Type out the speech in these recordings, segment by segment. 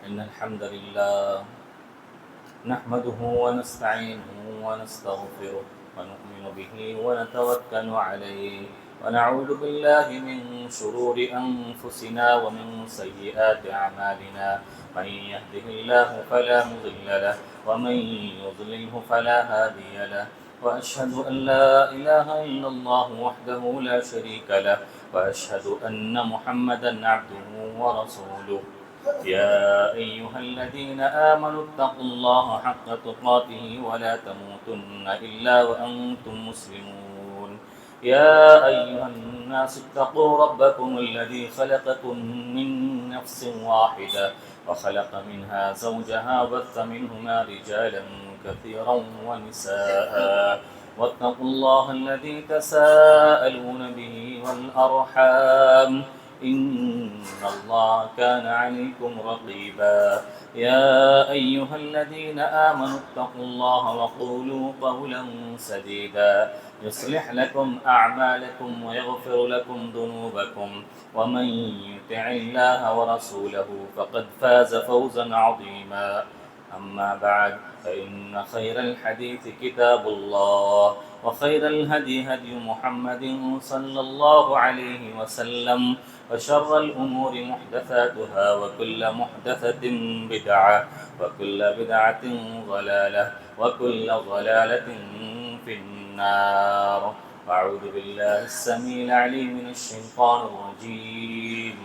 إن الحمد لله نحمده ونستعينه ونستغفره ونؤمن به ونتوكل عليه ونعوذ بالله من شرور أنفسنا ومن سيئات أعمالنا من يهده الله فلا مضل له ومن يضلله فلا هادي له وأشهد أن لا إله إلا الله وحده لا شريك له وأشهد أن محمدا عبده ورسوله يا أيها الذين آمنوا اتقوا الله حق تقاته ولا تموتن إلا وأنتم مسلمون يا أيها الناس اتقوا ربكم الذي خلقكم من نفس واحدة وخلق منها زوجها وبث منهما رجالا كثيرا ونساء واتقوا الله الذي تساءلون به والأرحام إن الله كان عليكم رقيبا يا أيها الذين آمنوا اتقوا الله وقولوا قولا سديدا يصلح لكم أعمالكم ويغفر لكم ذنوبكم ومن يطع الله ورسوله فقد فاز فوزا عظيما أما بعد فإن خير الحديث كتاب الله وخير الهدي هدي محمد صلى الله عليه وسلم وشر الأمور محدثاتها وكل محدثة بدعة وكل بدعة ضلالة وكل ضلالة في النار أعوذ بالله السميع العليم من الشيطان الرجيم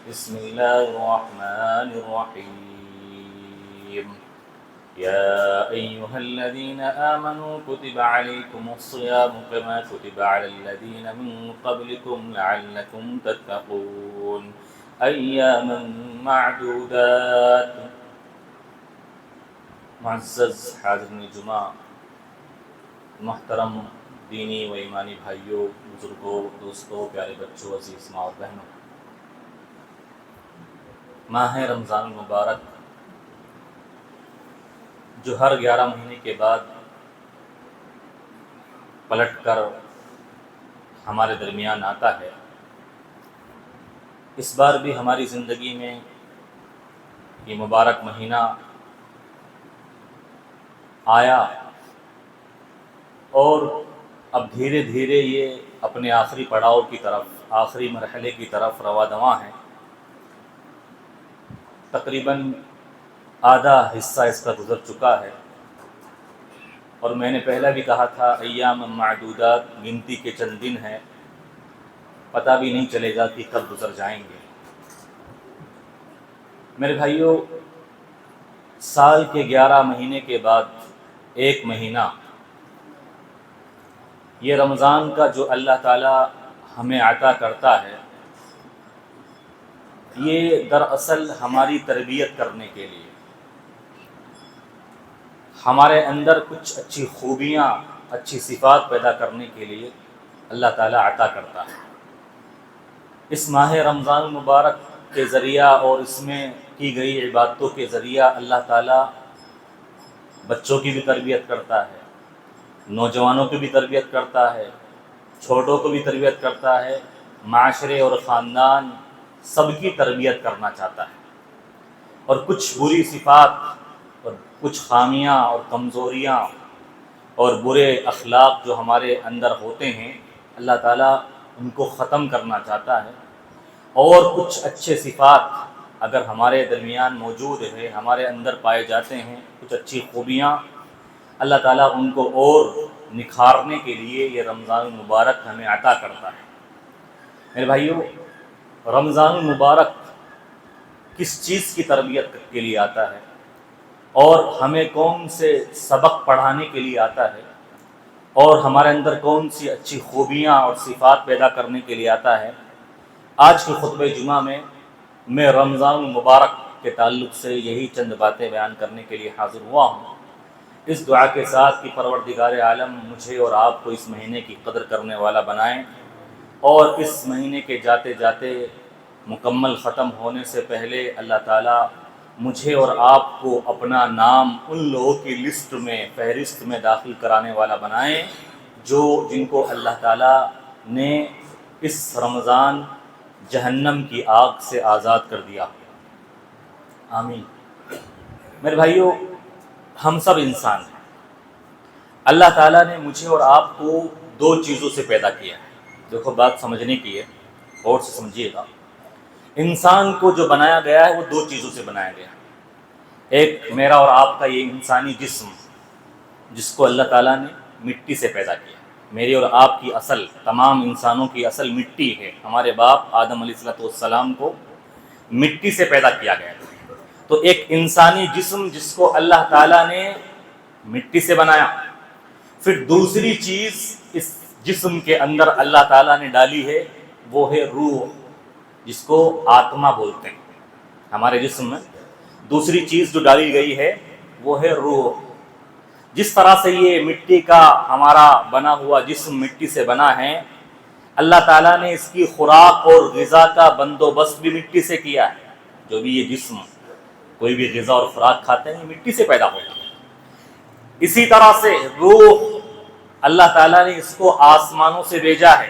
بسم الله الرحمن الرحيم يا أيها الذين آمنوا كتب عليكم الصيام كما كتب على الذين من قبلكم لعلكم تتقون أياما معدودات معزز حاضرین جمعہ، محترم دینی و ایمانی بھائیوں، بزرگوں، دوستوں، پیارے بچوں، عزیز ماں اور بہنوں، ماہ رمضان المبارک جو ہر 11 مہینے کے بعد پلٹ کر ہمارے درمیان آتا ہے، اس بار بھی ہماری زندگی میں یہ مبارک مہینہ آیا اور اب دھیرے دھیرے یہ اپنے آخری پڑاؤ کی طرف، آخری مرحلے کی طرف رواں دواں ہے۔ تقریباً آدھا حصہ اس کا گزر چکا ہے، اور میں نے پہلا بھی کہا تھا ایام معدودات، گنتی کے چند دن ہیں، پتہ بھی نہیں چلے گا کہ کب گزر جائیں گے۔ میرے بھائیوں، سال کے 11 مہینے کے بعد ایک مہینہ، یہ رمضان کا جو اللہ تعالی ہمیں عطا کرتا ہے، یہ دراصل ہماری تربیت کرنے کے لیے، ہمارے اندر کچھ اچھی خوبیاں، اچھی صفات پیدا کرنے کے لیے اللہ تعالیٰ عطا کرتا ہے۔ اس ماہ رمضان المبارک کے ذریعہ اور اس میں کی گئی عبادتوں کے ذریعہ اللہ تعالیٰ بچوں کی بھی تربیت کرتا ہے، نوجوانوں کی بھی تربیت کرتا ہے، چھوٹوں کو بھی تربیت کرتا ہے، معاشرے اور خاندان سب کی تربیت کرنا چاہتا ہے۔ اور کچھ بری صفات اور کچھ خامیاں اور کمزوریاں اور برے اخلاق جو ہمارے اندر ہوتے ہیں، اللہ تعالیٰ ان کو ختم کرنا چاہتا ہے، اور کچھ اچھے صفات اگر ہمارے درمیان موجود ہے، ہمارے اندر پائے جاتے ہیں، کچھ اچھی خوبیاں، اللہ تعالیٰ ان کو اور نکھارنے کے لیے یہ رمضان المبارک ہمیں عطا کرتا ہے۔ میرے بھائیوں، رمضان المبارک کس چیز کی تربیت کے لیے آتا ہے اور ہمیں کون سے سبق پڑھانے کے لیے آتا ہے اور ہمارے اندر کون سی اچھی خوبیاں اور صفات پیدا کرنے کے لیے آتا ہے، آج کے خطبہ جمعہ میں رمضان المبارک کے تعلق سے یہی چند باتیں بیان کرنے کے لیے حاضر ہوا ہوں، اس دعا کے ساتھ کہ پروردگار عالم مجھے اور آپ کو اس مہینے کی قدر کرنے والا بنائیں، اور اس مہینے کے جاتے جاتے مکمل ختم ہونے سے پہلے اللہ تعالیٰ مجھے اور آپ کو اپنا نام ان لوگوں کی لسٹ میں، فہرست میں داخل کرانے والا بنائیں جن کو اللہ تعالیٰ نے اس رمضان جہنم کی آگ سے آزاد کر دیا۔ آمین۔ میرے بھائیوں، ہم سب انسان ہیں۔ اللہ تعالیٰ نے مجھے اور آپ کو دو چیزوں سے پیدا کیا ہے۔ دیکھو بات سمجھنے کی ہے، غور سے سمجھیے گا۔ انسان کو جو بنایا گیا ہے وہ دو چیزوں سے بنایا گیا ہے۔ ایک میرا اور آپ کا یہ انسانی جسم، جس کو اللہ تعالیٰ نے مٹی سے پیدا کیا۔ میری اور آپ کی اصل، تمام انسانوں کی اصل مٹی ہے۔ ہمارے باپ آدم علیہ السلام کو مٹی سے پیدا کیا گیا تھا۔ تو ایک انسانی جسم جس کو اللہ تعالیٰ نے مٹی سے بنایا۔ پھر دوسری چیز اس جسم کے اندر اللہ تعالیٰ نے ڈالی ہے، وہ ہے روح، جس کو آتما بولتے ہیں۔ ہمارے جسم میں دوسری چیز جو ڈالی گئی ہے وہ ہے روح۔ جس طرح سے یہ مٹی کا ہمارا بنا ہوا جسم مٹی سے بنا ہے، اللہ تعالیٰ نے اس کی خوراک اور غذا کا بندوبست بھی مٹی سے کیا ہے۔ جو بھی یہ جسم کوئی بھی غذا اور خوراک کھاتے ہیں یہ مٹی سے پیدا ہوتا ہے۔ اسی طرح سے روح اللہ تعالیٰ نے اس کو آسمانوں سے بھیجا ہے،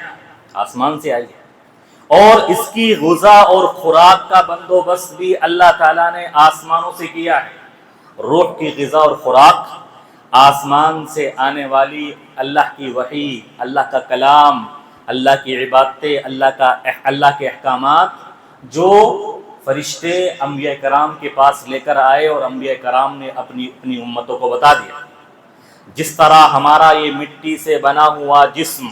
آسمان سے آئی ہے، اور اس کی غذا اور خوراک کا بندوبست بھی اللہ تعالیٰ نے آسمانوں سے کیا ہے۔ روح کی غذا اور خوراک آسمان سے آنے والی اللہ کی وحی، اللہ کا کلام، اللہ کی عبادتیں، اللہ کے احکامات جو فرشتے انبیاء کرام کے پاس لے کر آئے اور انبیاء کرام نے اپنی امتوں کو بتا دیا۔ جس طرح ہمارا یہ مٹی سے بنا ہوا جسم،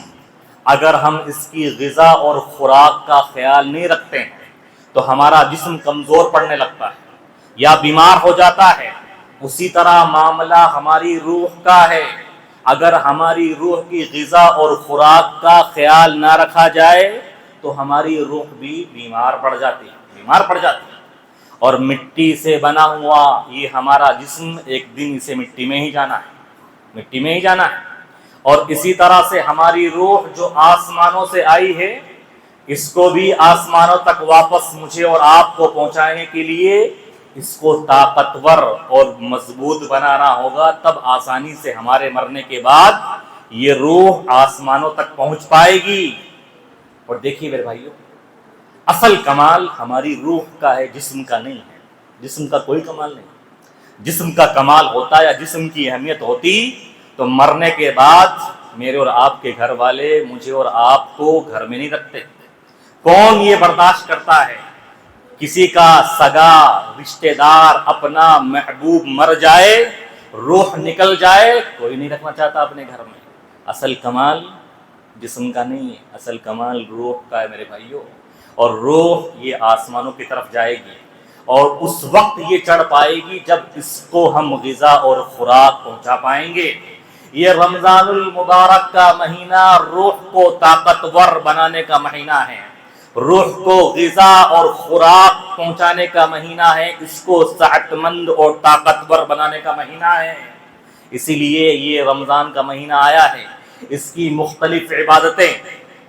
اگر ہم اس کی غذا اور خوراک کا خیال نہیں رکھتے ہیں تو ہمارا جسم کمزور پڑنے لگتا ہے یا بیمار ہو جاتا ہے۔ اسی طرح معاملہ ہماری روح کا ہے۔ اگر ہماری روح کی غذا اور خوراک کا خیال نہ رکھا جائے تو ہماری روح بھی بیمار پڑ جاتی ہے۔ اور مٹی سے بنا ہوا یہ ہمارا جسم ایک دن اسے مٹی میں ہی جانا ہے۔ اور اسی طرح سے ہماری روح جو آسمانوں سے آئی ہے، اس کو بھی آسمانوں تک واپس مجھے اور آپ کو پہنچانے کے لیے اس کو طاقتور اور مضبوط بنانا ہوگا، تب آسانی سے ہمارے مرنے کے بعد یہ روح آسمانوں تک پہنچ پائے گی۔ اور دیکھیے میرے بھائیوں، اصل کمال ہماری روح کا ہے، جسم کا نہیں ہے۔ جسم کا کوئی کمال نہیں۔ جسم کا کمال ہوتا یا جسم کی اہمیت ہوتی تو مرنے کے بعد میرے اور آپ کے گھر والے مجھے اور آپ کو گھر میں نہیں رکھتے۔ کون یہ برداشت کرتا ہے کسی کا سگا رشتہ دار اپنا محبوب مر جائے، روح نکل جائے؟ کوئی نہیں رکھنا چاہتا اپنے گھر میں۔ اصل کمال جسم کا نہیں ہے، اصل کمال روح کا ہے میرے بھائیوں۔ اور روح یہ آسمانوں کی طرف جائے گی اور اس وقت یہ چڑھ پائے گی جب اس کو ہم غذا اور خوراک پہنچا پائیں گے۔ یہ رمضان المبارک کا مہینہ روح کو طاقتور بنانے کا مہینہ ہے، روح کو غذا اور خوراک پہنچانے کا مہینہ ہے، اس کو صحت مند اور طاقتور بنانے کا مہینہ ہے۔ اسی لیے یہ رمضان کا مہینہ آیا ہے، اس کی مختلف عبادتیں،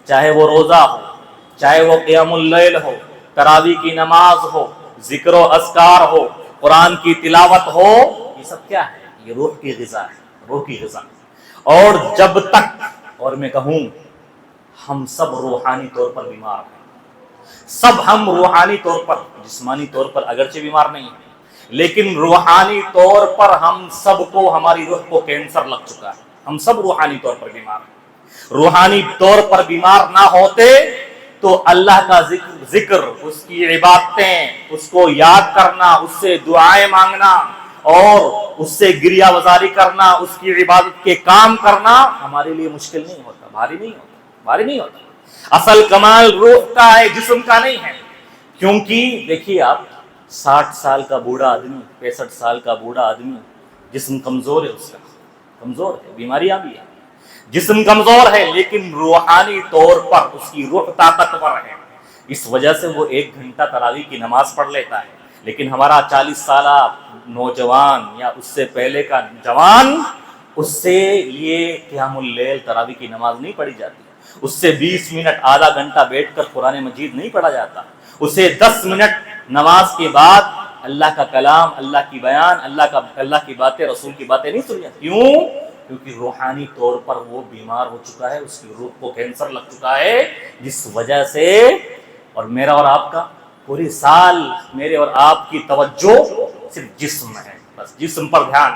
چاہے وہ روزہ ہو، چاہے وہ قیام اللیل ہو، تراویح کی نماز ہو، ذکر و اذکار ہو، قرآن کی تلاوت ہو، یہ سب کیا ہے؟ یہ روح کی غذا ہے، روح کی غذا۔ اور جب تک، اور میں کہوں ہم سب روحانی طور پر بیمار ہیں، سب ہم روحانی طور پر، جسمانی طور پر اگرچہ بیمار نہیں ہیں، لیکن روحانی طور پر ہم سب کو، ہماری روح کو کینسر لگ چکا ہے۔ ہم سب روحانی طور پر بیمار ہیں۔ روحانی طور پر بیمار نہ ہوتے تو اللہ کا ذکر، اس کی عبادتیں، اس کو یاد کرنا، اس سے دعائیں مانگنا اور اس سے گریہ وزاری کرنا، اس کی عبادت کے کام کرنا ہمارے لیے مشکل نہیں ہوتا، بھاری نہیں ہوتا۔ اصل کمال روح کا ہے، جسم کا نہیں ہے۔ کیونکہ دیکھیے آپ، 60 سال کا بوڑھا آدمی، 65 سال کا بوڑھا آدمی، جسم کمزور ہے، اس کا کمزور ہے، بیماریاں بھی ہیں، جسم کمزور ہے، لیکن روحانی طور پر اس کی روح طاقتور ہے۔ اس وجہ سے وہ 1 گھنٹہ تراویح کی نماز پڑھ لیتا ہے۔ لیکن ہمارا 40 سالہ نوجوان یا اس سے پہلے کا جوان، اس سے یہ قیام اللیل تراویح کی نماز نہیں پڑھی جاتی، اس سے 20 منٹ آدھا گھنٹہ بیٹھ کر قرآن مجید نہیں پڑھا جاتا، اسے 10 منٹ نماز کے بعد اللہ کا کلام، اللہ کی بیان، اللہ کی باتیں، رسول کی باتیں نہیں سنی جاتی۔ کیوں؟ کیونکہ روحانی طور پر وہ بیمار ہو چکا ہے، اس کی روح کو کینسر لگ چکا ہے، جس وجہ سے، اور میرا اور آپ کا پوری سال، میرے اور آپ کی توجہ صرف جسم ہے، بس جسم پر دھیان،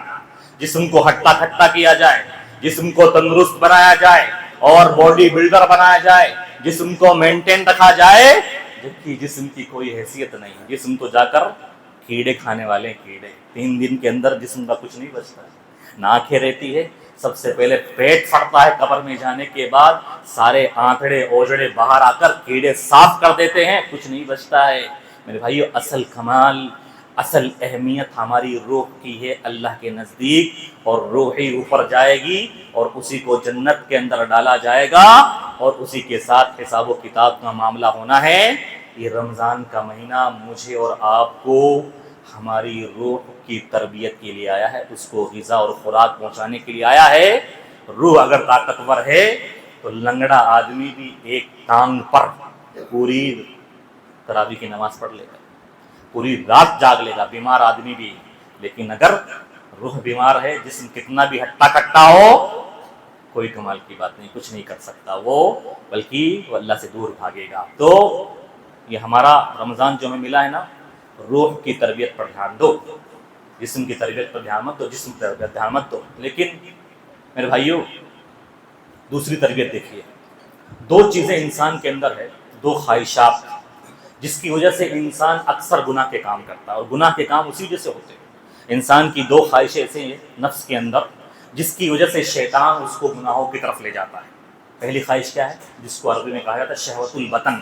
جسم کو ہٹا کھٹا کیا جائے، جسم کو تندرست بنایا جائے اور باڈی بلڈر بنایا جائے، جسم کو مینٹین رکھا جائے، جبکہ جسم کی کوئی حیثیت نہیں ہے۔ جسم تو جا کر کیڑے کھانے والے کیڑے، 3 دن کے اندر جسم کا کچھ نہیں بچتا ہے، نہ آنکھیں رہتی ہے، سب سے پہلے پیٹ پھٹتا ہے، قبر میں جانے کے بعد سارے آنتڑے اوجڑے باہر آ کر کیڑے صاف کر دیتے ہیں، کچھ نہیں بچتا ہے۔ میرے بھائیو، اصل کمال، اصل اہمیت ہماری روح کی ہے اللہ کے نزدیک، اور روح ہی اوپر جائے گی اور اسی کو جنت کے اندر ڈالا جائے گا اور اسی کے ساتھ حساب و کتاب کا معاملہ ہونا ہے۔ یہ رمضان کا مہینہ مجھے اور آپ کو ہماری روح کی تربیت کے لیے آیا ہے، اس کو غذا اور خوراک پہنچانے کے لیے آیا ہے۔ روح اگر طاقتور ہے تو لنگڑا آدمی بھی ایک ٹانگ پر پوری تراویح کی نماز پڑھ لے گا، پوری رات جاگ لے گا، بیمار آدمی بھی۔ لیکن اگر روح بیمار ہے، جسم کتنا بھی ہٹا کٹا ہو، کوئی کمال کی بات نہیں، کچھ نہیں کر سکتا وہ، بلکہ وہ اللہ سے دور بھاگے گا۔ تو یہ ہمارا رمضان جو ہمیں ملا ہے نا، روح کی تربیت پر دھیان دو، جسم کی تربیت پر دھیان مت دو، جسم کی تربیت دھیان مت دو۔ لیکن میرے بھائیو، دوسری تربیت دیکھیے، 2 چیزیں انسان کے اندر ہے، 2 خواہشات، جس کی وجہ سے انسان اکثر گناہ کے کام کرتا ہے، اور گناہ کے کام اسی وجہ سے ہوتے ہیں۔ انسان کی 2 خواہشیں ایسے ہیں نفس کے اندر، جس کی وجہ سے شیطان اس کو گناہوں کی طرف لے جاتا ہے۔ پہلی خواہش کیا ہے؟ جس کو عربی میں کہا جاتا ہے شہوت البطن،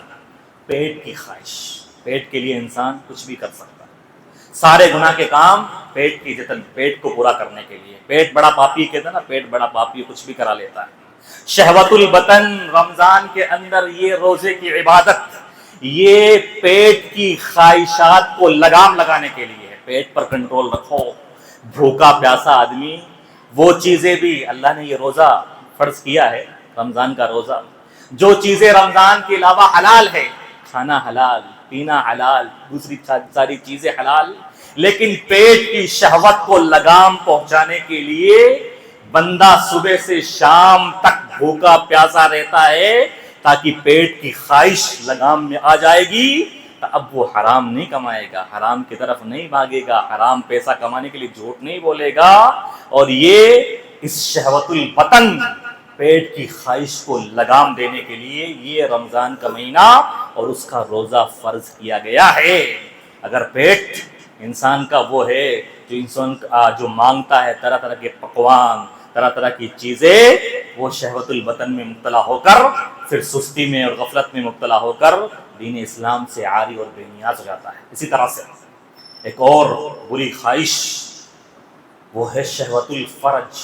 پیٹ کی خواہش۔ پیٹ کے لیے انسان کچھ بھی کر سکتا ہے، سارے گناہ کے کام پیٹ کی جتن، پیٹ کو پورا کرنے کے لیے۔ پیٹ بڑا پاپی کہتے ہیں نا، پیٹ بڑا پاپی، کچھ بھی کرا لیتا ہے۔ شہوت البطن، رمضان کے اندر یہ روزے کی عبادت، یہ پیٹ کی خواہشات کو لگام لگانے کے لیے ہے۔ پیٹ پر کنٹرول رکھو۔ بھوکا پیاسا آدمی وہ چیزیں بھی، اللہ نے یہ روزہ فرض کیا ہے، رمضان کا روزہ، جو چیزیں رمضان کے علاوہ حلال ہے، کھانا حلال، پینا حلال، دوسری ساری چیزیں حلال، لیکن پیٹ کی شہوت کو لگام پہنچانے کے لیے بندہ صبح سے شام تک بھوکا پیاسا رہتا ہے، تاکہ پیٹ کی خواہش لگام میں آ جائے گی، تو اب وہ حرام نہیں کمائے گا، حرام کی طرف نہیں بھاگے گا، حرام پیسہ کمانے کے لیے جھوٹ نہیں بولے گا۔ اور یہ اس شہوت البطن، پیٹ کی خواہش کو لگام دینے کے لیے یہ رمضان کا مہینہ اور اس کا روزہ فرض کیا گیا ہے۔ اگر پیٹ انسان کا وہ ہے جو انسان جو مانگتا ہے طرح طرح کے پکوان، طرح طرح کی چیزیں، وہ شہوت البطن میں مبتلا ہو کر پھر سستی میں اور غفلت میں مبتلا ہو کر دین اسلام سے عاری اور بے نیاز ہو جاتا ہے۔ اسی طرح سے ایک اور بری خواہش، وہ ہے شہوت الفرج،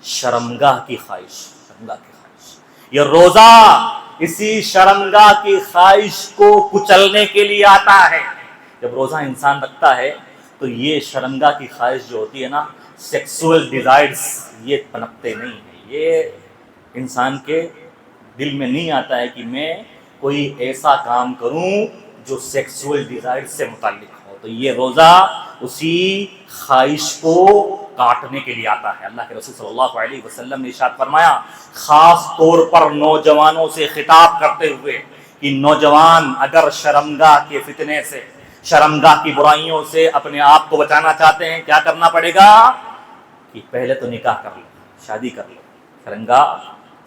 شرمگاہ کی خواہش، شرمگاہ کی خواہش۔ یہ روزہ اسی شرمگاہ کی خواہش کو کچلنے کے لیے آتا ہے۔ جب روزہ انسان رکھتا ہے تو یہ شرمگاہ کی خواہش جو ہوتی ہے نا، سیکسول ڈیزائرز، یہ پنپتے نہیں ہیں، یہ انسان کے دل میں نہیں آتا ہے کہ میں کوئی ایسا کام کروں جو سیکسول ڈیزائر سے متعلق ہو۔ تو یہ روزہ اسی خواہش کو کاٹنے کے لیے آتا ہے۔ اللہ کے رسول صلی اللہ علیہ وسلم نے ارشاد فرمایا، خاص طور پر نوجوانوں سے خطاب کرتے ہوئے، کہ نوجوان اگر شرمگاہ کے فتنے سے، شرمگاہ کی برائیوں سے اپنے آپ کو بچانا چاہتے ہیں، کیا کرنا پڑے گا؟ کہ پہلے تو نکاح کر لو، شادی کر لو۔ شرمگاہ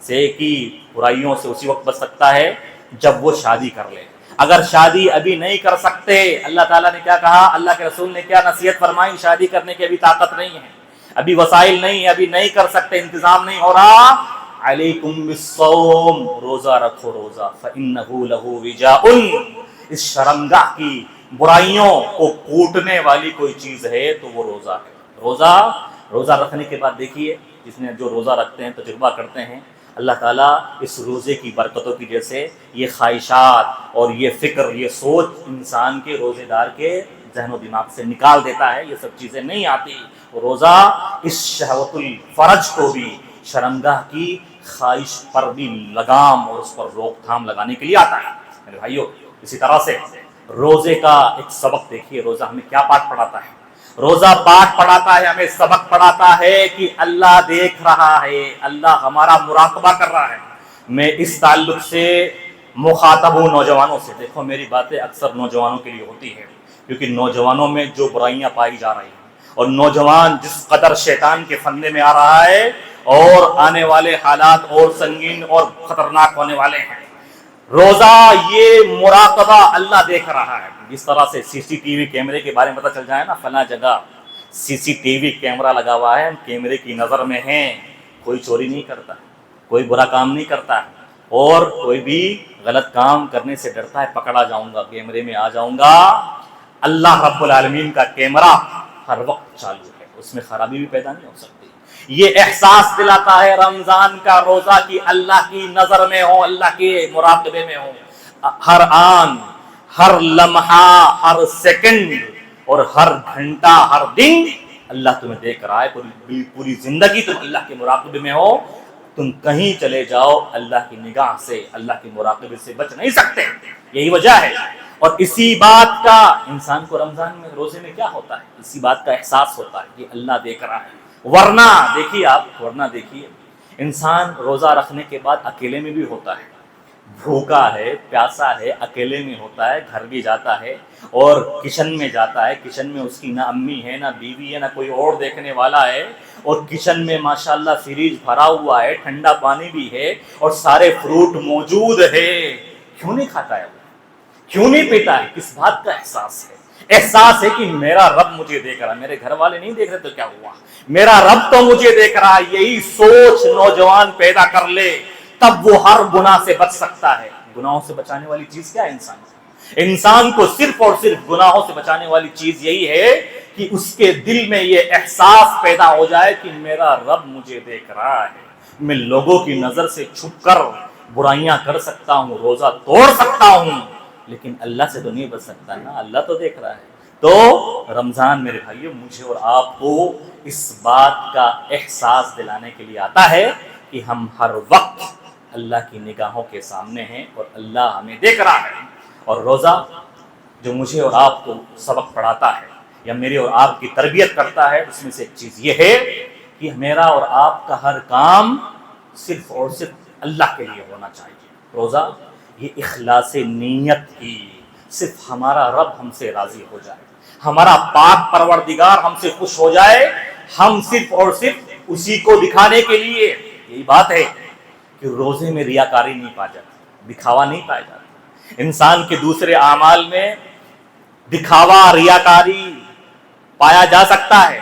سے کی برائیوں سے اسی وقت بچ سکتا ہے جب وہ شادی کر لے۔ اگر شادی ابھی نہیں کر سکتے، اللہ تعالیٰ نے کیا کہا، اللہ کے رسول نے کیا نصیحت فرمائی، شادی کرنے کی ابھی طاقت نہیں ہے، ابھی وسائل نہیں ہے، ابھی نہیں کر سکتے، انتظام نہیں ہو رہا، علیکم بالصوم، روزہ رکھو، روزہ، فإنہ لہ وجاء، اس شرمگاہ کی برائیوں کو کوٹنے والی کوئی چیز ہے تو وہ روزہ ہے۔ روزہ رکھنے کے بعد دیکھیے، جس نے جو روزہ رکھتے ہیں، تجربہ کرتے ہیں، اللہ تعالیٰ اس روزے کی برکتوں کی وجہ سے یہ خواہشات اور یہ فکر، یہ سوچ انسان کے، روزے دار کے ذہن و دماغ سے نکال دیتا ہے، یہ سب چیزیں نہیں آتی۔ روزہ اس شہوت الفرج کو بھی، شرمگاہ کی خواہش پر بھی لگام اور اس پر روک تھام لگانے کے لیے آتا ہے۔ میرے بھائیو، اسی طرح سے روزے کا ایک سبق دیکھیے، روزہ ہمیں کیا پاٹ پڑھاتا ہے؟ روزہ پاٹ پڑھاتا ہے، ہمیں سبق پڑھاتا ہے کہ اللہ دیکھ رہا ہے، اللہ ہمارا مراقبہ کر رہا ہے۔ میں اس تعلق سے مخاطب ہوں نوجوانوں سے۔ دیکھو، میری باتیں اکثر نوجوانوں کے لیے ہوتی ہیں، کیونکہ نوجوانوں میں جو برائیاں پائی جا رہی ہیں اور نوجوان جس قدر شیطان کے فندے میں آ رہا ہے اور آنے والے حالات اور سنگین اور خطرناک ہونے والے ہیں. روزہ یہ مراقبہ اللہ دیکھ رہا ہے. جس طرح سے سی سی ٹی وی کیمرے کے بارے میں پتہ چل جائے نا، فلاں جگہ سی سی ٹی وی کیمرہ لگا ہوا ہے، ہم کیمرے کی نظر میں ہیں، کوئی چوری نہیں کرتا، کوئی برا کام نہیں کرتا ہے، اور کوئی بھی غلط کام کرنے سے ڈرتا ہے پکڑا جاؤں گا، کیمرے میں آ جاؤں گا. اللہ رب العالمین کا کیمرہ ہر وقت چالو ہے، اس میں خرابی بھی پیدا نہیں ہو سکتی. یہ احساس دلاتا ہے رمضان کا روزہ کی اللہ کی نظر میں ہو، اللہ کے مراقبے میں ہو. ہر آن، ہر لمحہ، ہر سیکنڈ اور ہر گھنٹہ، ہر دن اللہ تمہیں دیکھ رہا ہے. پوری زندگی تم اللہ کے مراقبے میں ہو. تم کہیں چلے جاؤ اللہ کی نگاہ سے، اللہ کے مراقبے سے بچ نہیں سکتے. یہی وجہ ہے. اور اسی بات کا انسان کو رمضان میں، روزے میں کیا ہوتا ہے، اسی بات کا احساس ہوتا ہے کہ اللہ دیکھ رہا ہے. ورنہ دیکھیے انسان روزہ رکھنے کے بعد اکیلے میں بھی ہوتا ہے، بھوکا ہے، پیاسا ہے، اکیلے میں ہوتا ہے، گھر بھی جاتا ہے اور کچن میں جاتا ہے. کچن میں اس کی نہ امی ہے، نہ بیوی ہے، نہ کوئی اور دیکھنے والا ہے، اور کچن میں ماشاءاللہ فریج بھرا ہوا ہے، ٹھنڈا پانی بھی ہے اور سارے فروٹ موجود ہے. کیوں نہیں کھاتا ہے وہ؟ کیوں نہیں پیتا ہے؟ کس بات کا احساس ہے؟ احساس ہے کہ میرا رب مجھے دیکھ رہا ہے. میرے گھر والے نہیں دیکھ رہے تو کیا ہوا، میرا رب تو مجھے دیکھ رہا ہے. یہی سوچ نوجوان پیدا کر لے تب وہ ہر گناہ سے بچ سکتا ہے. گناہوں سے بچانے والی چیز کیا ہے انسان کو صرف اور صرف گناہوں سے بچانے والی چیز یہی ہے کہ اس کے دل میں یہ احساس پیدا ہو جائے کہ میرا رب مجھے دیکھ رہا ہے. میں لوگوں کی نظر سے چھپ کر برائیاں کر سکتا ہوں، روزہ توڑ سکتا ہوں، لیکن اللہ سے تو نہیں بچ سکتا نا، اللہ تو دیکھ رہا ہے. تو رمضان میرے بھائیو مجھے اور آپ کو اس بات کا احساس دلانے کے لیے آتا ہے کہ ہم ہر وقت اللہ کی نگاہوں کے سامنے ہیں اور اللہ ہمیں دیکھ رہا ہے. اور روزہ جو مجھے اور آپ کو سبق پڑھاتا ہے یا میری اور آپ کی تربیت کرتا ہے، اس میں سے ایک چیز یہ ہے کہ میرا اور آپ کا ہر کام صرف اور صرف اللہ کے لیے ہونا چاہیے. روزہ یہ اخلاص نیت کی، صرف ہمارا رب ہم سے راضی ہو جائے، ہمارا پاک پروردگار ہم سے خوش ہو جائے. ہم صرف اور صرف اسی کو دکھانے کے لیے. یہی بات ہے کہ روزے میں ریاکاری نہیں پایا جاتا، دکھاوا نہیں پایا جاتا. انسان کے دوسرے اعمال میں دکھاوا، ریاکاری پایا جا سکتا ہے.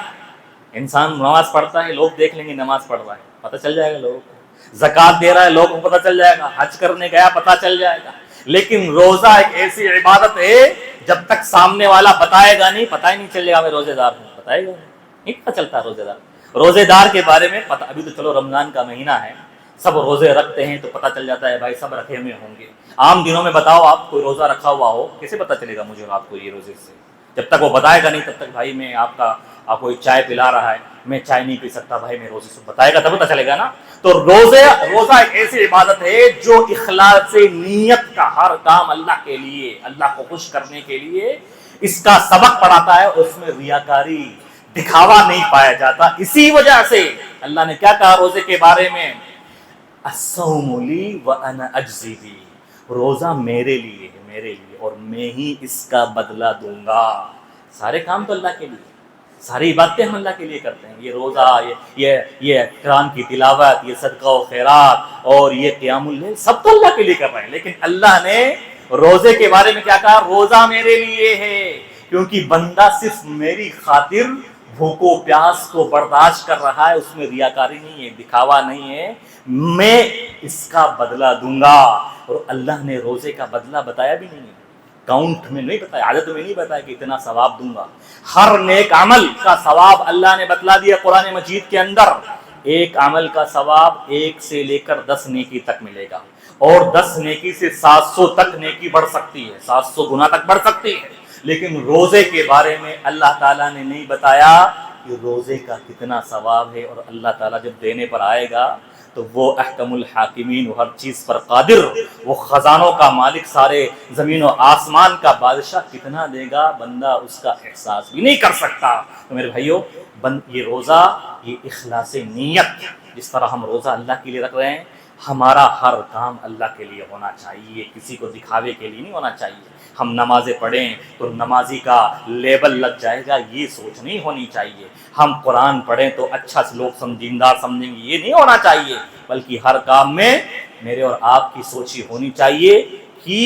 انسان نماز پڑھتا ہے، لوگ دیکھ لیں گے نماز پڑھ رہا ہے، پتہ چل جائے گا لوگوں کو. زکوٰۃ دے رہا ہے، لوگوں کو پتہ چل جائے گا. حج کرنے گیا، پتہ چل جائے گا. لیکن روزہ ایک ایسی عبادت ہے جب تک سامنے والا بتائے گا نہیں، پتہ ہی نہیں چلے گا میں روزے دار ہوں. بتائے گا نہیں پتہ چلتا روزے دار. روزے دار کے بارے میں پتہ، ابھی تو چلو رمضان کا مہینہ ہے، سب روزے رکھتے ہیں تو پتہ چل جاتا ہے بھائی سب رکھے ہوئے ہوں گے. عام دنوں میں بتاؤ آپ کوئی روزہ رکھا ہوا ہو، کیسے پتہ چلے گا مجھے اور آپ کو یہ روزے سے؟ جب تک وہ بتائے گا نہیں تب تک بھائی میں آپ کو چائے پلا رہا ہے، میں چائے نہیں پی سکتا بھائی میں روزے سے، بتائے گا تب پتہ چلے گا نا. تو روزہ ایک ایسی عبادت ہے جو اخلاص نیت کا، ہر کام اللہ کے لیے، اللہ کو خوش کرنے کے لیے اس کا سبق پڑھاتا ہے. اس میں ریاکاری، دکھاوا نہیں پایا جاتا. اسی وجہ سے اللہ نے کیا کہا روزے کے بارے میں؟ الصوم لی وانا اجزی بی. روزہ میرے لیے ہے، میرے لیے، اور میں ہی اس کا بدلہ دوں گا. سارے کام تو اللہ کے لیے، ساری عبادتیں ہم اللہ کے لیے کرتے ہیں. یہ روزہ، یہ قرآن کی تلاوت، یہ صدقہ و خیرات اور یہ قیام اللیل سب تو اللہ کے لیے کر رہے ہیں. لیکن اللہ نے روزے کے بارے میں کیا کہا؟ روزہ میرے لیے ہے، کیونکہ بندہ صرف میری خاطر بھوکو پیاس کو برداشت کر رہا ہے. اس میں ریاکاری نہیں ہے، دکھاوا نہیں ہے. میں اس کا بدلہ دوں گا. اور اللہ نے روزے کا بدلہ بتایا بھی نہیں ہے، کاؤنٹ میں نہیں بتایا، عدد میں نہیں بتایا کہ اتنا ثواب دوں گا. ہر نیک عمل کا ثواب اللہ نے بتلا دیا قرآن مجید کے اندر. ایک عمل کا ثواب 1 سے لے کر 10 نیکی تک ملے گا، اور 10 نیکی سے 700 تک نیکی بڑھ سکتی ہے، 700 گنا تک بڑھ سکتی ہے. لیکن روزے کے بارے میں اللہ تعالیٰ نے نہیں بتایا کہ روزے کا کتنا ثواب ہے. اور اللہ تعالیٰ جب دینے پر آئے گا تو وہ احکم الحاکمین، وہ ہر چیز پر قادر، وہ خزانوں کا مالک، سارے زمین و آسمان کا بادشاہ کتنا دے گا بندہ اس کا احساس بھی نہیں کر سکتا. تو میرے بھائیو، یہ روزہ، یہ اخلاص نیت، جس طرح ہم روزہ اللہ کے لیے رکھ رہے ہیں، ہمارا ہر کام اللہ کے لیے ہونا چاہیے، کسی کو دکھاوے کے لیے نہیں ہونا چاہیے. ہم نمازیں پڑھیں تو نمازی کا لیبل لگ جائے گا، یہ سوچ نہیں ہونی چاہیے۔ ہم قرآن پڑھیں تو اچھا لوگ سمجھیندار سمجھیں گے، یہ نہیں ہونا چاہیے، بلکہ ہر کام میں میرے اور آپ کی سوچ ہی ہونی چاہیے کہ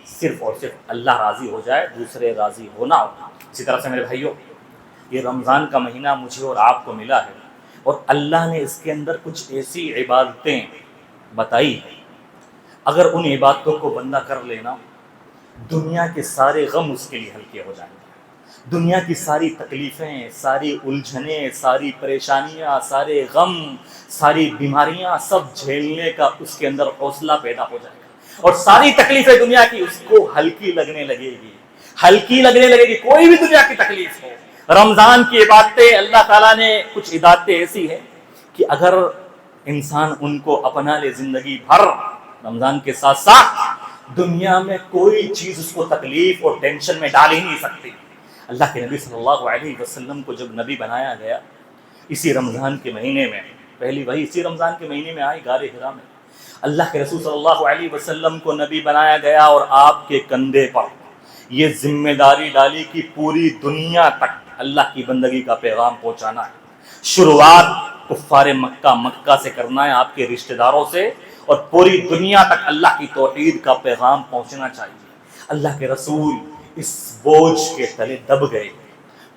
صرف اور صرف اللہ راضی ہو جائے، دوسرے راضی ہونا ہو۔ اسی طرح سے میرے بھائیوں، یہ رمضان کا مہینہ مجھے اور آپ کو ملا ہے، اور اللہ نے اس کے اندر کچھ ایسی عبادتیں بتائی ہیں، اگر ان عبادتوں کو بندہ کر لینا، دنیا کے سارے غم اس کے لیے ہلکے ہو جائیں گے، دنیا کی ساری تکلیفیں، ساری الجھنیں، ساری پریشانیاں، سارے غم، ساری بیماریاں سب جھیلنے کا اس کے اندر حوصلہ پیدا ہو جائے گا، اور ساری تکلیفیں دنیا کی اس کو ہلکی لگنے لگے گی، ہلکی لگنے لگے گی، کوئی بھی دنیا کی تکلیف ہو۔ رمضان کی عبادتیں، اللہ تعالیٰ نے کچھ عبادتیں ایسی ہیں کہ اگر انسان ان کو اپنا لے زندگی بھر، رمضان کے ساتھ ساتھ دنیا میں کوئی چیز اس کو تکلیف اور ٹینشن میں ڈال ہی نہیں سکتی۔ اللہ کے نبی صلی اللہ علیہ وسلم کو جب نبی بنایا گیا، اسی رمضان کے مہینے میں، پہلی وحی اسی رمضان کے مہینے میں آئی غار حرا میں، اللہ کے رسول صلی اللہ علیہ وسلم کو نبی بنایا گیا، اور آپ کے کندھے پر یہ ذمہ داری ڈالی کہ پوری دنیا تک اللہ کی بندگی کا پیغام پہنچانا ہے۔ شروعات کفار مکہ سے کرنا ہے، آپ کے رشتہ داروں سے، اور پوری دنیا تک اللہ کی توحید کا پیغام پہنچنا چاہیے۔ اللہ کے رسول اس بوجھ کے تلے دب گئے،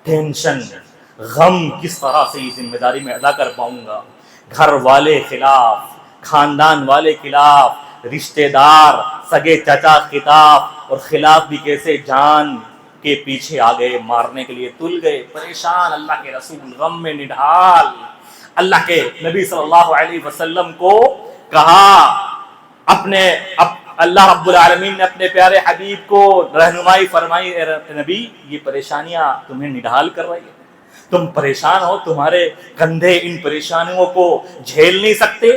ٹینشن، غم، کس طرح سے یہ ذمہ داری میں ادا کر پاؤں گا، گھر والے خلاف، خاندان والے خلاف، رشتہ دار، سگے چچا خلاف، اور خلاف بھی کیسے، جان کے پیچھے آ گئے، مارنے کے لیے تل گئے، پریشان اللہ کے رسول غم میں نڈھال۔ اللہ کے نبی صلی اللہ علیہ وسلم کو کہا، اللہ رب العالمین نے اپنے پیارے حبیب کو رہنمائی فرمائی، اے نبی یہ پریشانیاں تمہیں نڈھال کر رہی ہیں، تم پریشان ہو، تمہارے کندھے ان پریشانیوں کو جھیل نہیں سکتے،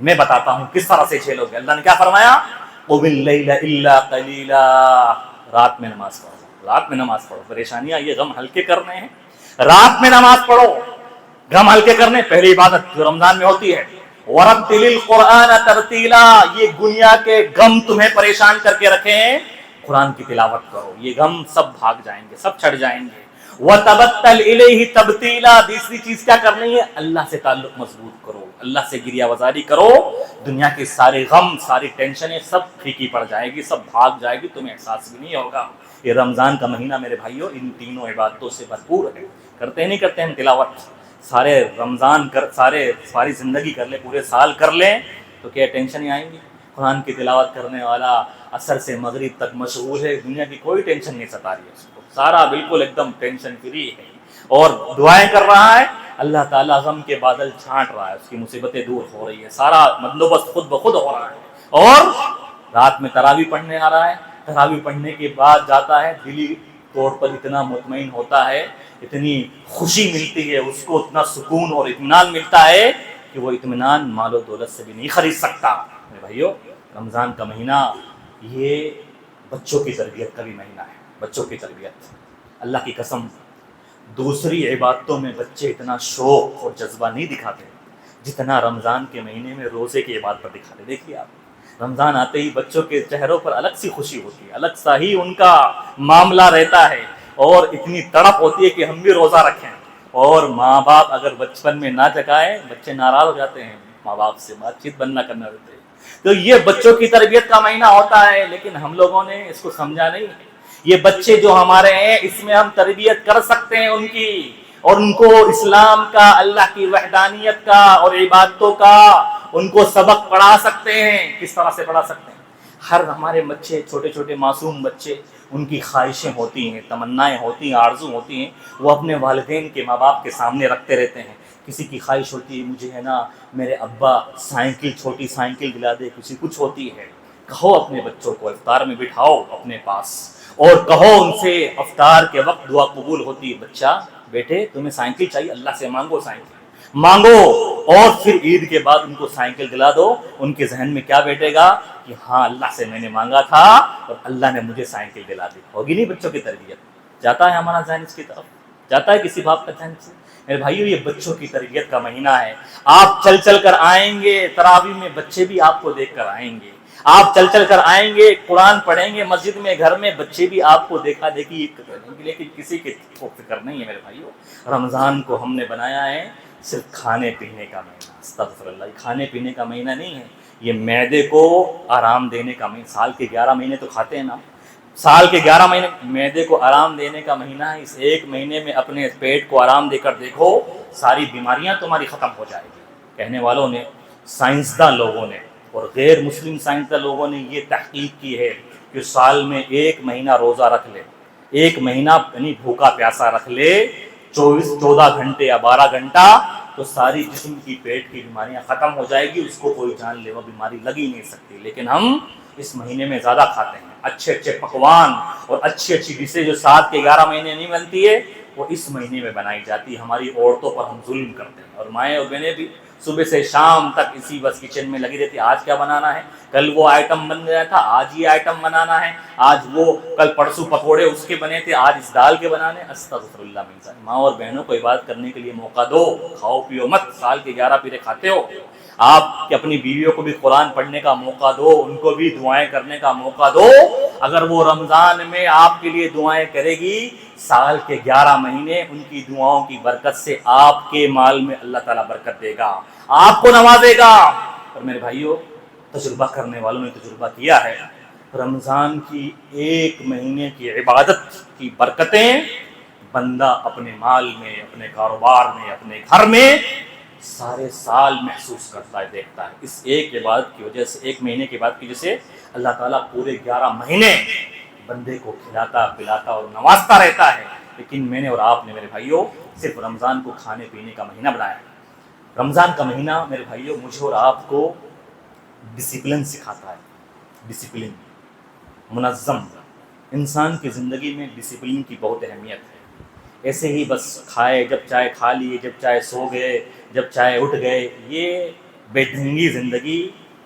میں بتاتا ہوں کس طرح سے جھیلو گے۔ اللہ نے کیا فرمایا؟ قُمِ اللَّيْلَ إِلَّا قَلِيلًا، رات میں نماز پڑھو، رات میں نماز پڑھو، پریشانیاں یہ غم ہلکے کرنے ہیں، رات میں نماز پڑھو، غم ہلکے کرنے۔ پہلی عبادت جو رمضان میں ہوتی ہے، وَرَتِّلِ الْقُرْآنَ تَرْتِيلًا، یہ دنیا کے غم تمہیں پریشان کر کے رکھے ہیں، قرآن کی تلاوت کرو، یہ غم سب بھاگ جائیں گے، سب چھٹ جائیں گے۔ وَتَبَتَّلْ إِلَيْهِ تَبْتِيلًا، تیسری چیز کیا کرنی ہے؟ اللہ سے تعلق مضبوط کرو، اللہ سے گریہ وزاری کرو، دنیا کے سارے غم، ساری ٹینشنیں سب پھیکی پڑ جائے گی، سب بھاگ جائے گی، تمہیں احساس بھی نہیں ہوگا۔ یہ رمضان کا مہینہ میرے بھائیوں ان تینوں عبادتوں سے بھرپور ہے۔ کرتے نہیں کرتے ہم تلاوت؟ سارے رمضان ساری زندگی کر لیں، پورے سال کر لیں تو کیا ٹینشن ہی آئیں گی؟ قرآن کی تلاوت کرنے والا عصر سے مغرب تک مشغول ہے، دنیا کی کوئی ٹینشن نہیں ستا رہی ہے اس کو، سارا بالکل ایک دم ٹینشن فری ہے، اور دعائیں کر رہا ہے، اللہ تعالیٰ غم کے بادل چھانٹ رہا ہے، اس کی مصیبتیں دور ہو رہی ہے، سارا بندوبست خود بخود ہو رہا ہے، اور رات میں تراویح پڑھنے آ رہا ہے، تراویح پڑھنے کے بعد جاتا ہے، دلی طور پر اتنا مطمئن ہوتا ہے، اتنی خوشی ملتی ہے اس کو، اتنا سکون اور اطمینان ملتا ہے کہ وہ اطمینان مال و دولت سے بھی نہیں خرید سکتا۔ میرے بھائیو، رمضان کا مہینہ یہ بچوں کی تربیت کا بھی مہینہ ہے، بچوں کی تربیت۔ اللہ کی قسم، دوسری عبادتوں میں بچے اتنا شوق اور جذبہ نہیں دکھاتے جتنا رمضان کے مہینے میں روزے کی عبادت پر دکھاتے۔ دیکھیے آپ، رمضان آتے ہی بچوں کے چہروں پر الگ سی خوشی ہوتی ہے، الگ سا ہی ان کا معاملہ رہتا ہے، اور اتنی تڑپ ہوتی ہے کہ ہم بھی روزہ رکھیں، اور ماں باپ اگر بچپن میں نہ جگائیں، بچے ناراض ہو جاتے ہیں، ماں باپ سے بات چیت بند نہ کرنا ہوتے ہیں۔ تو یہ بچوں کی تربیت کا مہینہ ہوتا ہے، لیکن ہم لوگوں نے اس کو سمجھا نہیں۔ یہ بچے جو ہمارے ہیں، اس میں ہم تربیت کر سکتے ہیں ان کی، اور ان کو اسلام کا، اللہ کی وحدانیت کا اور عبادتوں کا ان کو سبق پڑھا سکتے ہیں۔ کس طرح سے پڑھا سکتے ہیں؟ ہر ہمارے بچے، چھوٹے چھوٹے معصوم بچے، ان کی خواہشیں ہوتی ہیں، تمنائیں ہوتی ہیں، آرزو ہوتی ہیں، وہ اپنے والدین کے، ماں باپ کے سامنے رکھتے رہتے ہیں۔ کسی کی خواہش ہوتی ہے، مجھے ہے نا میرے ابا سائیکل، چھوٹی سائیکل دلا دے، کسی کچھ ہوتی ہے۔ کہو اپنے بچوں کو، افطار میں بٹھاؤ اپنے پاس، اور کہو ان سے، افطار کے وقت دعا قبول ہوتی ہے، بچہ بیٹے تمہیں سائیکل چاہیے، اللہ سے مانگو، سائیکل مانگو، اور پھر عید کے بعد ان کو سائیکل دلا دو۔ ان کے ذہن میں کیا بیٹھے گا کہ ہاں اللہ سے میں نے مانگا تھا اور اللہ نے مجھے سائیکل دلا دی۔ ہوگی نہیں بچوں کی تربیت؟ جاتا ہے ہمارا ذہن اس کی طرف؟ جاتا ہے کسی باپ کا ذہن سے؟ میرے بھائیو، یہ بچوں کی تربیت کا مہینہ ہے۔ آپ چل چل کر آئیں گے تراویح میں، بچے بھی آپ کو دیکھ کر آئیں گے، آپ چل چل کر آئیں گے، قرآن پڑھیں گے مسجد میں، گھر میں، بچے بھی آپ کو دیکھا دیکھی کریں گے، لیکن کسی کی فکر نہیں ہے میرے بھائیو۔ رمضان کو ہم نے بنایا ہے صرف کھانے پینے کا مہینہ، استغفر اللہ، کھانے پینے کا مہینہ نہیں ہے، یہ معدے کو آرام دینے کا مہینہ۔ سال کے 11 مہینے تو کھاتے ہیں نا، سال کے 11 مہینے معدے کو آرام دینے کا مہینہ ہے۔ اس ایک مہینے میں اپنے پیٹ کو آرام دے کر دیکھو، ساری بیماریاں تمہاری ختم ہو جائیں گی۔ کہنے والوں نے، سائنسداں لوگوں نے اور غیر مسلم سائنسداں لوگوں نے یہ تحقیق کی ہے کہ سال میں ایک مہینہ روزہ رکھ لے، ایک مہینہ یعنی بھوکا پیاسا رکھ لے 14 گھنٹے یا 12 گھنٹہ، تو ساری جسم کی پیٹ کی بیماریاں ختم ہو جائے گی، اس کو کوئی جان لیوا بیماری لگ ہی نہیں سکتی۔ لیکن ہم اس مہینے میں زیادہ کھاتے ہیں، اچھے اچھے پکوان اور اچھی اچھی ڈشیں جو سال کے 11 مہینے نہیں بنتی ہے وہ اس مہینے میں بنائی جاتی ہے۔ ہماری عورتوں پر ہم ظلم کرتے ہیں، اور مائیں اور بہنیں بھی صبح سے شام تک اسی بس کچن میں لگی رہتی، آج کیا بنانا ہے، کل وہ آئٹم بن گیا تھا آج یہ آئٹم بنانا ہے، آج وہ کل پرسوں پکوڑے اس کے بنے تھے آج اس دال کے بنانے۔ استغفر اللہ من ذلک۔ ماں اور بہنوں کو عبادت کرنے کے لیے موقع دو، کھاؤ پیو مت، سال کے 11 پیرے کھاتے ہو۔ آپ کی اپنی بیویوں کو بھی قرآن پڑھنے کا موقع دو، ان کو بھی دعائیں کرنے کا موقع دو۔ اگر وہ رمضان میں آپ کے لیے دعائیں کرے گی، سال کے 11 مہینے ان کی دعاؤں کی برکت سے آپ کے مال میں اللہ تعالیٰ برکت دے گا، آپ کو نوازے گا۔ اور میرے بھائیوں، تجربہ کرنے والوں نے تجربہ کیا ہے، رمضان کی ایک مہینے کی عبادت کی برکتیں بندہ اپنے مال میں، اپنے کاروبار میں، اپنے گھر میں سارے سال محسوس کرتا ہے، دیکھتا ہے۔ اس ایک عبادت کی وجہ سے، ایک مہینے کی عبادت کی وجہ سے اللہ تعالیٰ پورے 11 مہینے بندے کو کھلاتا پلاتا اور نوازتا رہتا ہے۔ لیکن میں نے اور آپ نے میرے بھائیوں صرف رمضان کو کھانے پینے کا مہینہ بنایا ہے۔ رمضان کا مہینہ میرے بھائیوں مجھے اور آپ کو ڈسپلن سکھاتا ہے، ڈسپلن، منظم۔ انسان کی زندگی میں ڈسپلن کی بہت اہمیت ہے۔ ایسے ہی بس کھائے، جب چائے کھا لیے، جب چائے سو گئے، جب چائے اٹھ گئے، یہ بے ڈھنگی زندگی،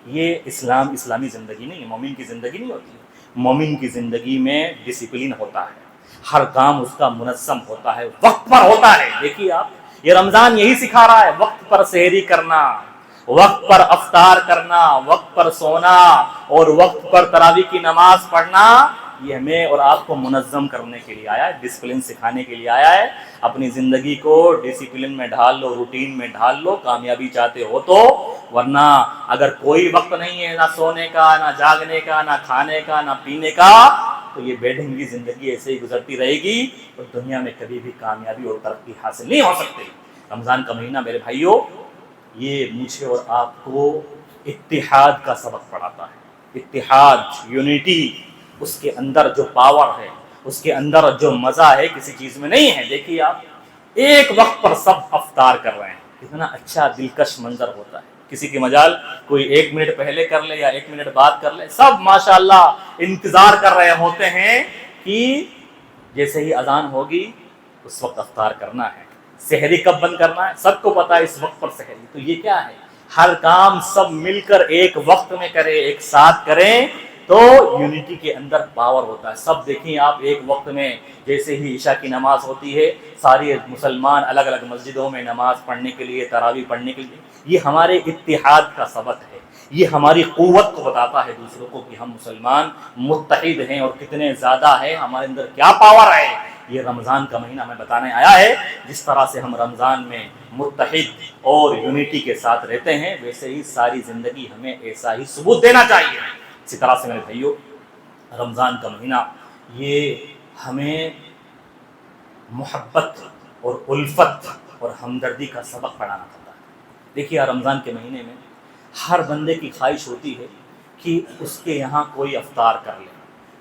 یہ اسلامی زندگی نہیں ہے، مومن کی زندگی نہیں ہوتی ہے۔ مومن کی زندگی میں ڈسپلن ہوتا ہے، ہر کام اس کا منظم ہوتا ہے، وقت پر ہوتا ہے۔ دیکھیے آپ، یہ رمضان یہی سکھا رہا ہے، وقت پر سحری کرنا، وقت پر افطار کرنا، وقت پر سونا اور وقت پر تراویح کی نماز پڑھنا، یہ ہمیں اور آپ کو منظم کرنے کے لیے آیا ہے، ڈسپلن سکھانے کے لیے آیا ہے۔ اپنی زندگی کو ڈسپلن میں ڈھال لو، روٹین میں ڈھال لو، کامیابی چاہتے ہو تو، ورنہ اگر کوئی وقت نہیں ہے، نہ سونے کا، نہ جاگنے کا، نہ کھانے کا، نہ پینے کا، تو یہ بے ڈھنگی زندگی ایسے ہی گزرتی رہے گی اور دنیا میں کبھی بھی کامیابی اور ترقی حاصل نہیں ہو سکتی۔ رمضان کا مہینہ میرے بھائیوں یہ مجھے اور آپ کو اتحاد کا سبق پڑھاتا ہے۔ اتحاد، یونٹی، اس کے اندر جو پاور ہے، اس کے اندر جو مزہ ہے کسی چیز میں نہیں ہے۔ دیکھیے آپ، ایک وقت پر سب افطار کر رہے ہیں، کتنا اچھا دلکش منظر ہوتا ہے۔ کسی کی مجال کوئی 1 منٹ پہلے کر لے یا 1 منٹ بعد کر لے، سب ماشاءاللہ انتظار کر رہے ہوتے ہیں کہ جیسے ہی اذان ہوگی اس وقت افطار کرنا ہے، سحری کب بند کرنا ہے، سب کو پتا ہے اس وقت پر سحری۔ تو یہ کیا ہے، ہر کام سب مل کر ایک وقت میں کریں، ایک ساتھ کریں، تو یونٹی کے اندر پاور ہوتا ہے۔ سب دیکھیں آپ، ایک وقت میں جیسے ہی عشاء کی نماز ہوتی ہے، سارے مسلمان الگ الگ مسجدوں میں نماز پڑھنے کے لیے، تراویح پڑھنے کے لیے، یہ ہمارے اتحاد کا سبق ہے، یہ ہماری قوت کو بتاتا ہے دوسروں کو کہ ہم مسلمان متحد ہیں اور کتنے زیادہ ہیں، ہمارے اندر کیا پاور ہے۔ یہ رمضان کا مہینہ ہمیں بتانے آیا ہے، جس طرح سے ہم رمضان میں متحد اور یونٹی کے ساتھ رہتے ہیں، ویسے ہی ساری زندگی ہمیں ایسا ہی ثبوت دینا چاہیے۔ اسی طرح سے میرے بھائیوں، رمضان کا مہینہ یہ ہمیں محبت اور الفت اور ہمدردی کا سبق پڑھانا چاہتا ہے۔ دیکھیے رمضان کے مہینے میں ہر بندے کی خواہش ہوتی ہے کہ اس کے یہاں کوئی افطار کر لے،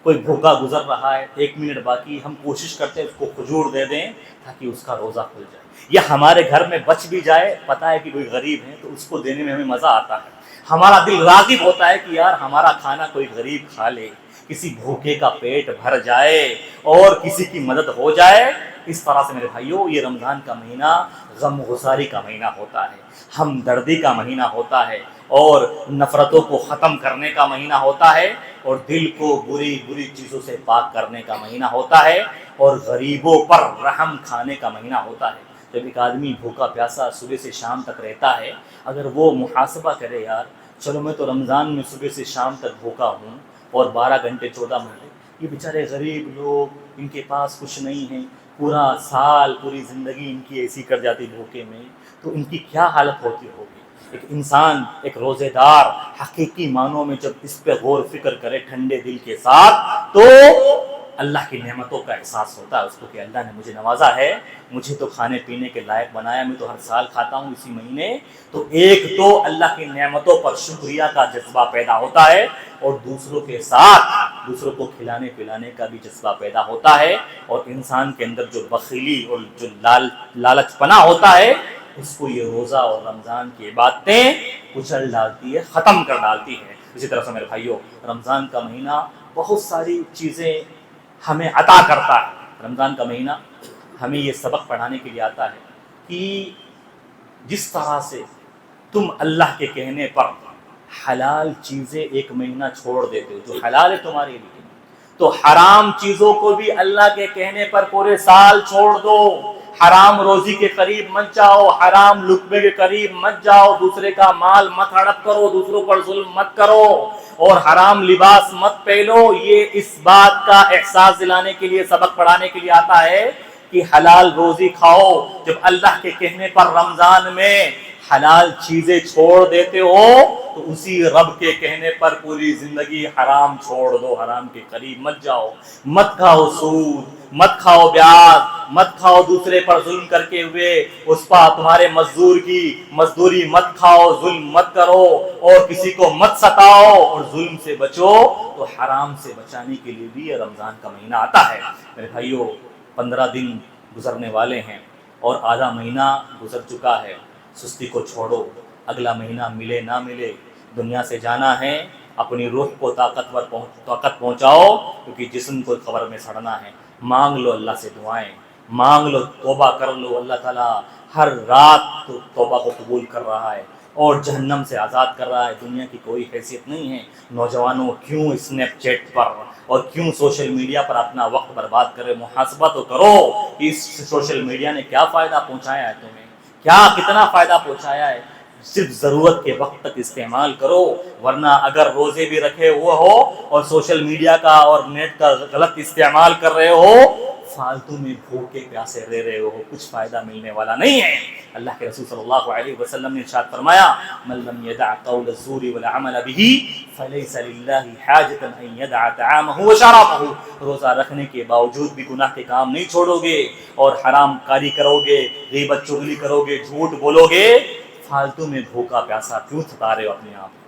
کوئی بھوکا گزر رہا ہے، 1 منٹ باقی، ہم کوشش کرتے ہیں اس کو کھجور دے دیں تاکہ اس کا روزہ کھل جائے، یا ہمارے گھر میں بچ بھی جائے، پتہ ہے کہ کوئی غریب ہے تو اس کو دینے میں ہمیں مزہ آتا ہے، ہمارا دل راغب ہوتا ہے کہ یار ہمارا کھانا کوئی غریب کھا لے، کسی بھوکے کا پیٹ بھر جائے اور کسی کی مدد ہو جائے۔ اس طرح سے میرے بھائیوں یہ رمضان کا مہینہ غم گساری کا مہینہ ہوتا ہے، ہمدردی کا مہینہ ہوتا ہے، اور نفرتوں کو ختم کرنے کا مہینہ ہوتا ہے، اور دل کو بری بری چیزوں سے پاک کرنے کا مہینہ ہوتا ہے، اور غریبوں پر رحم کھانے کا مہینہ ہوتا ہے۔ جب ایک آدمی بھوکا پیاسا صبح سے شام تک رہتا ہے، اگر وہ محاسبہ کرے، یار چلو میں تو رمضان میں صبح سے شام تک بھوکا ہوں اور 12 گھنٹے 14 گھنٹے، یہ بیچارے غریب لوگ، ان کے پاس کچھ نہیں ہے، پورا سال پوری زندگی ان کی ایسی کٹ جاتی بھوکے میں، تو ان کی کیا حالت ہوتی ہوگی۔ ایک انسان، ایک روزے دار حقیقی معنوں میں جب اس پہ غور فکر کرے ٹھنڈے دل کے ساتھ، تو اللہ کی نعمتوں کا احساس ہوتا ہے اس کو کہ اللہ نے مجھے نوازا ہے، مجھے تو کھانے پینے کے لائق بنایا، میں تو ہر سال کھاتا ہوں اسی مہینے، تو ایک تو اللہ کی نعمتوں پر شکریہ کا جذبہ پیدا ہوتا ہے، اور دوسروں کے ساتھ دوسروں کو کھلانے پلانے کا بھی جذبہ پیدا ہوتا ہے، اور انسان کے اندر جو بخیلی اور جو لالچ پنا ہوتا ہے، اس کو یہ روزہ اور رمضان کی عبادتیں کچل ڈالتی ہے، ختم کر ڈالتی ہے۔ اسی طرح سے میرے بھائیوں، رمضان کا مہینہ بہت ساری چیزیں ہمیں عطا کرتا ہے۔ رمضان کا مہینہ ہمیں یہ سبق پڑھانے کے لیے آتا ہے کہ جس طرح سے تم اللہ کے کہنے پر حلال چیزیں ایک مہینہ چھوڑ دیتے ہو جو حلال ہے تمہارے لیے، تو حرام چیزوں کو بھی اللہ کے کہنے پر پورے سال چھوڑ دو۔ حرام روزی کے قریب مت جاؤ، حرام لقمے کے قریب مت جاؤ، دوسرے کا مال مت ہڑپ کرو، دوسروں پر ظلم مت کرو، اور حرام لباس مت پہنو۔ یہ اس بات کا احساس دلانے کے لیے، سبق پڑھانے کے لیے آتا ہے کہ حلال روزی کھاؤ۔ جب اللہ کے کہنے پر رمضان میں حلال چیزیں چھوڑ دیتے ہو تو اسی رب کے کہنے پر پوری زندگی حرام چھوڑ دو، حرام کے قریب مت جاؤ، مت کھاؤ سود، مت کھاؤ بیاج، مت کھاؤ دوسرے پر ظلم کر کے ہوئے اس پر تمہارے مزدور کی مزدوری مت کھاؤ، ظلم مت کرو، اور کسی کو مت ستاؤ، اور ظلم سے بچو۔ تو حرام سے بچانے کے لیے بھی یہ رمضان کا مہینہ آتا ہے۔ میرے بھائیوں، 15 دن گزرنے والے ہیں اور آدھا مہینہ گزر چکا ہے۔ سستی کو چھوڑو، اگلا مہینہ ملے نہ ملے، دنیا سے جانا ہے، اپنی روح کو طاقت پہنچاؤ، کیونکہ جسم کو قبر میں سڑنا ہے۔ مانگ لو اللہ سے دعائیں، مانگ لو، توبہ کر لو، اللہ تعالیٰ ہر رات توبہ کو قبول کر رہا ہے اور جہنم سے آزاد کر رہا ہے۔ دنیا کی کوئی حیثیت نہیں ہے۔ نوجوانوں، کیوں اسنیپ چیٹ پر اور کیوں سوشل میڈیا پر اپنا وقت برباد کرے؟ محاسبہ تو کرو کہ اس سوشل میڈیا نے کیا فائدہ پہنچایا ہے تمہیں، کیا کتنا فائدہ پہنچایا ہے۔ صرف ضرورت کے وقت تک استعمال کرو، ورنہ اگر روزے بھی رکھے ہوئے ہو اور سوشل میڈیا کا اور نیٹ کا غلط استعمال کر رہے ہو، فالتو میں بھوکے پیاسے رہ رہے ہو، کچھ فائدہ ملنے والا نہیں ہے۔ اللہ کے رسول صلی اللہ علیہ وسلم نے ارشاد فرمایا، من لم يدع قول الزور والعمل به فليس لله حاجة ان يدع طعامه وشرابه۔ روزہ رکھنے کے باوجود بھی گناہ کے کام نہیں چھوڑو گے اور حرام کاری کرو گے، غیبت چغلی کرو گے، جھوٹ بولو گے، فالتو میں بھوکا پیاسا کیوں ستا رہے ہو اپنے آپ کو،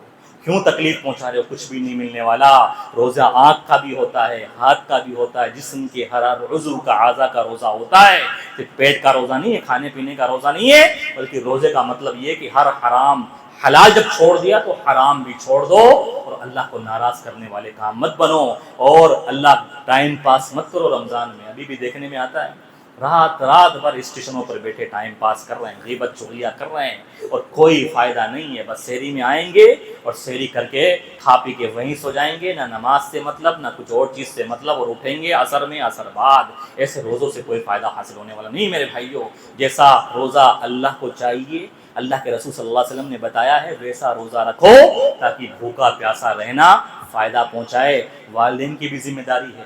کیوں تکلیف پہنچا رہے ہو؟ کچھ بھی نہیں ملنے والا۔ روزہ آنکھ کا بھی ہوتا ہے، ہاتھ کا بھی ہوتا ہے، جسم کے ہر عضو کا، اعضاء کا روزہ ہوتا ہے، صرف پیٹ کا روزہ نہیں ہے، کھانے پینے کا روزہ نہیں ہے، بلکہ روزے کا مطلب یہ کہ ہر حرام، حلال جب چھوڑ دیا تو حرام بھی چھوڑ دو، اور اللہ کو ناراض کرنے والے کام مت بنو، اور اللہ ٹائم پاس مت کرو۔ رمضان میں ابھی بھی دیکھنے میں آتا ہے، رات بھر اسٹیشنوں پر بیٹھے ٹائم پاس کر رہے ہیں، غیبت چغلیاں کر رہے ہیں، اور کوئی فائدہ نہیں ہے۔ بس سحری میں آئیں گے اور سحری کر کے کھا پی کے وہیں سو جائیں گے، نہ نماز سے مطلب، نہ کچھ اور چیز سے مطلب، اور اٹھیں گے عصر میں، عصر بعد۔ ایسے روزوں سے کوئی فائدہ حاصل ہونے والا نہیں میرے بھائیوں۔ جیسا روزہ اللہ کو چاہیے، اللہ کے رسول صلی اللہ علیہ وسلم نے بتایا ہے، ویسا روزہ رکھو تاکہ بھوکا پیاسا رہنا فائدہ پہنچائے۔ والدین کی بھی ذمہ داری ہے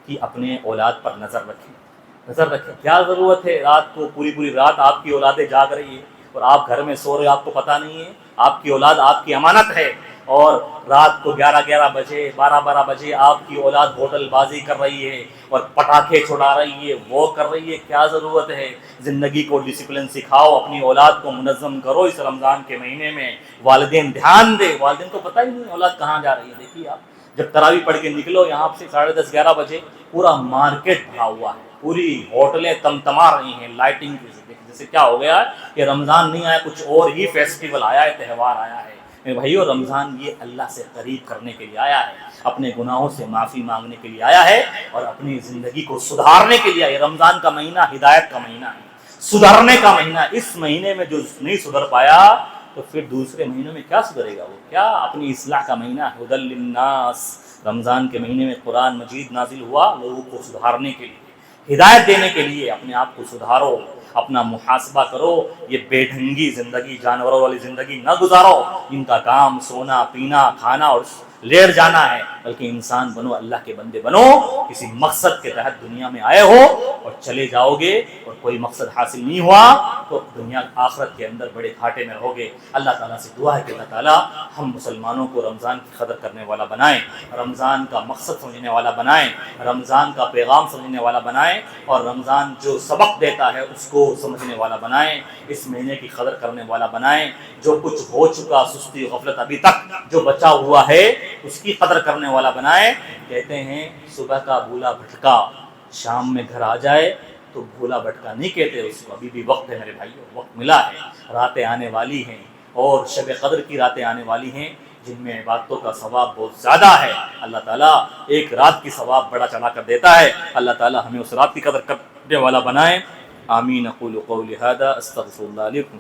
کہ اپنے اولاد پر نظر رکھیں۔ کیا ضرورت ہے رات کو پوری رات آپ کی اولادیں جاگ رہی ہے اور آپ گھر میں سو رہے، آپ کو پتہ نہیں ہے؟ آپ کی اولاد آپ کی امانت ہے، اور رات کو 11 بجے 12 بجے آپ کی اولاد ہوٹل بازی کر رہی ہے اور پٹاخے چھڑا رہی ہے، وہ کر رہی ہے، کیا ضرورت ہے؟ زندگی کو ڈسپلن سکھاؤ، اپنی اولاد کو منظم کرو اس رمضان کے مہینے میں۔ والدین دھیان دے، والدین کو پتہ ہی نہیں اولاد کہاں جا رہی ہے۔ دیکھیے آپ جب تراویح پڑھ کے نکلو یہاں سے 10:30 11 بجے، پورا مارکیٹ بھرا ہوا ہے، پوری ہوٹلیں تمتما رہی ہیں لائٹنگ کی، جیسے کیا ہو گیا ہے کہ رمضان نہیں آیا، کچھ اور ہی فیسٹیول آیا ہے، تہوار آیا ہے۔ میرے بھائیو، رمضان یہ اللہ سے قریب کرنے کے لیے آیا ہے، اپنے گناہوں سے معافی مانگنے کے لیے آیا ہے، اور اپنی زندگی کو سدھارنے کے لیے آیا ہے۔ رمضان کا مہینہ ہدایت کا مہینہ ہے، سدھرنے کا مہینہ ہے۔ اس مہینے میں جو نہیں سدھر پایا تو پھر دوسرے مہینوں میں کیا سدھرے گا وہ؟ کیا اپنی اصلاح کا مہینہ ہے، ہدی للناس۔ رمضان کے مہینے میں قرآن مجید نازل ہوا لوگوں کو سدھارنے کے لیے، ہدایت دینے کے لیے۔ اپنے آپ کو سدھارو، اپنا محاسبہ کرو، یہ بے ڈھنگی زندگی، جانوروں والی زندگی نہ گزارو، ان کا کام سونا پینا کھانا اور لیٹ جانا ہے، بلکہ انسان بنو، اللہ کے بندے بنو، کسی مقصد کے تحت دنیا میں آئے ہو اور چلے جاؤ گے، اور کوئی مقصد حاصل نہیں ہوا تو دنیا آخرت کے اندر بڑے گھاٹے میں رہو گے۔ اللہ تعالیٰ سے دعا ہے کہ اللہ تعالیٰ ہم مسلمانوں کو رمضان کی قدر کرنے والا بنائیں، رمضان کا مقصد سمجھنے والا بنائیں، رمضان کا پیغام سمجھنے والا بنائیں، اور رمضان جو سبق دیتا ہے اس کو سمجھنے والا بنائیں، اس مہینے کی قدر کرنے والا بنائیں، جو کچھ ہو چکا سستی غفلت ابھی تک جو بچا ہوا ہے اس کی قدر کرنے والا بنائیں۔ کہتے ہیں صبح کا بھولا بھٹکا شام میں گھر آ جائے تو بھولا بھٹکا نہیں کہتے اس کو، ابھی بھی وقت ہے میرے بھائیو، وقت ملا ہے، راتیں آنے والی ہیں، اور شب قدر کی راتیں آنے والی ہیں جن میں عبادتوں کا ثواب بہت زیادہ ہے۔ اللہ تعالیٰ ایک رات کی ثواب بڑا چلا کر دیتا ہے، اللہ تعالیٰ ہمیں اس رات کی قدر کرنے والا بنائے۔ آمین۔ اقول قولی ھذا استغفر اللہ علیکم۔